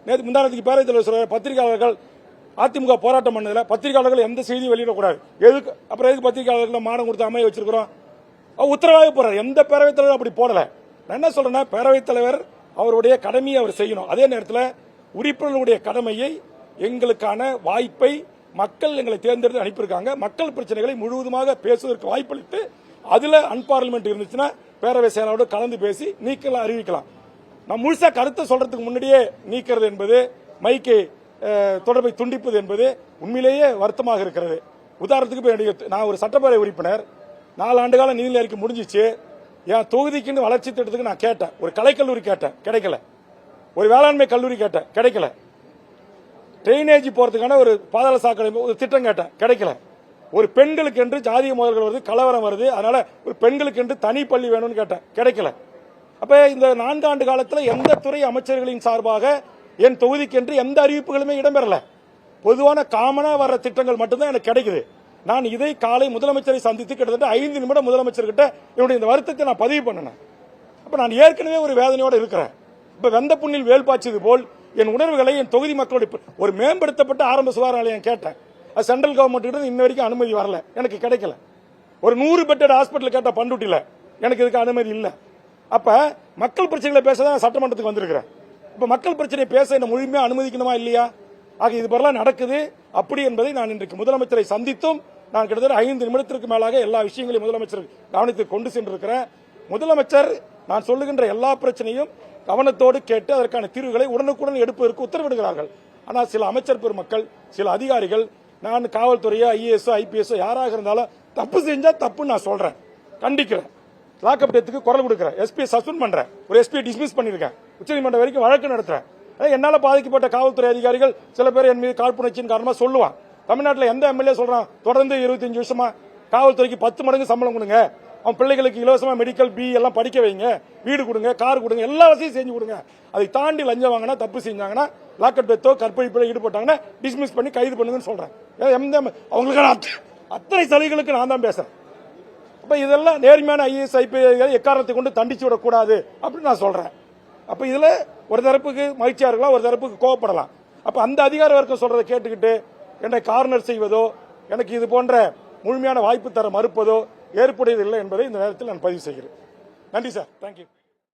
நேற்று முந்தானத்துக்கு பேரவைத் தலைவர் சொல்ற பத்திரிகையாளர்கள் அதிமுக போராட்டம் பண்ணதில் பத்திரிகையாளர்கள் எந்த செய்தியும் வெளியிடக்கூடாது. எதுக்கு அப்புறம் எதுக்கு பத்திரிகையாளர்கள் மானம் கொடுத்து அமைய வச்சிருக்கிறோம்? உத்தரவாக போறாரு. எந்த பேரவைத் தலைவர் அப்படி போடல. நான் என்ன சொல்றேன்னா, பேரவைத் தலைவர் அவருடைய கடமையை அவர் செய்யணும். அதே நேரத்தில் உறுப்பினர்களுடைய கடமையை, எங்களுக்கான வாய்ப்பை மக்கள் எங்களை தேர்ந்தெடுத்து அனுப்பியிருக்காங்க. மக்கள் பிரச்சனைகளை முழுவதுமாக பேசுவதற்கு வாய்ப்பளித்து அதுல அன்பார்லிமெண்ட் இருந்துச்சுன்னா பேரவை செயலாளரோடு கலந்து பேசி நீக்கலாம், அறிவிக்கலாம். நான் முழுசா கருத்தை சொல்றதுக்கு முன்னாடியே நீக்கிறது என்பது, மைக்கை தொடர்பை துண்டிப்பது என்பது உண்மையிலேயே வருத்தமாக இருக்கிறது. உதாரணத்துக்கு நான் ஒரு சட்டப்பேரவை உறுப்பினர், 4 ஆண்டு கால நிதி அறிக்கை முடிஞ்சிச்சு. என் தொகுதிக்குன்னு வளர்ச்சி திட்டத்துக்கு நான் கேட்டேன். ஒரு கலைக்கல்லூரி கேட்டேன், கிடைக்கல. ஒரு வேளாண்மை கல்லூரி கேட்டேன், கிடைக்கல. ட்ரைனேஜ் போறதுக்கான ஒரு பாதாள சாக்கடை ஒரு திட்டம் கேட்டேன், கிடைக்கல. ஒரு பெண்களுக்கு என்று ஜாதிய மோதல்கள் வருது, கலவரம் வருது, அதனால ஒரு பெண்களுக்கு என்று தனி பள்ளி வேணும்னு கேட்டேன், கிடைக்கல. அப்ப இந்த 4 ஆண்டு காலத்தில் எந்த துறை அமைச்சர்களின் சார்பாக என் தொகுதிக்கு என்று எந்த அறிவிப்புகளுமே இடம்பெறல. பொதுவான காமனா வர்ற திட்டங்கள் மட்டும்தான் எனக்கு கிடைக்குது. நான் இதை காலை முதலமைச்சரை சந்தித்து கிட்டத்தட்ட 5 நிமிடம் முதலமைச்சர்கிட்ட என்னுடைய இந்த வருத்தத்தை நான் பதிவு பண்ணினேன். அப்ப நான் ஏற்கனவே ஒரு வேதனையோடு இருக்கிறேன். இப்ப வெந்த புண்ணில் வேல் பாய்ச்சது போல் என் உணர்வுகளை என் தொகுதி மக்களோட ஒரு மேம்படுத்தப்பட்ட ஆரம்ப சுகாதார நிலையம் கேட்டேன். அது சென்ட்ரல் கவர்மெண்ட் கிட்ட இன்ன வரைக்கும் அனுமதி வரல, எனக்கு கிடைக்கல. ஒரு 100 பெட்டட் ஹாஸ்பிட்டல் கேட்ட பண்ருட்டில, எனக்கு இதுக்கு அனுமதி இல்ல. அப்ப மக்கள் பிரச்சனைகளை பேசதான் சட்டமன்றத்துக்கு வந்திருக்கிறேன். இப்ப மக்கள் பிரச்சனை பேச என்ன முழுமையா அனுமதிக்கணுமா இல்லையா? ஆக இது போல நடக்குது. அப்படி என்பதை நான் இன்றைக்கு முதலமைச்சரை சந்தித்தும் நான் கிட்டத்தட்ட 5 நிமிடத்திற்கு மேலாக எல்லா விஷயங்களையும் முதலமைச்சர் கவனத்துக்கு கொண்டு சென்றிருக்கிறேன். முதலமைச்சர் நான் சொல்லுகின்ற எல்லா பிரச்சனையும் கவனத்தோடு கேட்டு அதற்கான தீர்வுகளை உடனுக்குடன் எடுப்பதற்கு உத்தரவிடுகிறார்கள். ஆனால் சில அமைச்சர் பெருமக்கள், சில அதிகாரிகள், நான் காவல்துறையோ ஐஏஎஸ் ஐபிஎஸ் யாராக இருந்தாலும் தப்பு செஞ்சா தப்பு நான் சொல்றேன், கண்டிக்கிறேன். லாக்அப் டெத்துக்கு குரல் கொடுக்கிறேன், எஸ்பி சஸ்பெண்ட் பண்றேன், ஒரு எஸ்பி டிஸ்மிஸ் பண்ணிருக்கேன், உச்சநீதிமன்றம் வரைக்கும் வழக்கு நடத்துறேன். என்னால பாதிக்கப்பட்ட காவல்துறை அதிகாரிகள் சில பேர் என் மீது காழ்ப்புணர்ச்சியின் காரணமா சொல்லுவான். தமிழ்நாட்டில் எந்த எம்எல்ஏ சொல்றான் தொடர்ந்து 25 வருஷமா காவல்துறைக்கு 10 மடங்கு சம்பளம் கொடுங்க, அவன் பிள்ளைகளுக்கு இலவசமா மெடிக்கல் பி எல்லாம் படிக்க வைங்க, வீடு கொடுங்க, கார் கொடுங்க, எல்லா வசதியும் செஞ்சு கொடுங்க. அதை தாண்டி லஞ்சம் வாங்கினா, தப்பு செஞ்சாங்கன்னா, லாக்அப் டெத்தோ கற்பழிப்பில் ஈடுபட்டாங்கன்னா டிஸ்மிஸ் பண்ணி கைது பண்ணுங்கன்னு சொல்றேன். அவங்களுக்கான அத்தனை சலுகைகளுக்கு நான் தான் பேசுறேன். அப்ப இதெல்லாம் நேர்மையான ஐஏஎஸ் ஐபிஎஸ் எக்காரணத்தை கொண்டு தண்டிச்சு விடக்கூடாது அப்படின்னு நான் சொல்றேன். அப்ப இதுல ஒரு தரப்புக்கு மகிழ்ச்சியா இருக்கலாம், ஒரு தரப்புக்கு கோவப்படலாம். அப்ப அந்த அதிகார வர்க்கம் சொல்றதை கேட்டுக்கிட்டு என்னை கார்னர் செய்வதோ, எனக்கு இது போன்ற முழுமையான வாய்ப்பு தர மறுப்பதோ ஏற்புடையது இல்லை என்பதை இந்த நேரத்தில் நான் பதிவு செய்கிறேன். நன்றி சார், தேங்க்யூ.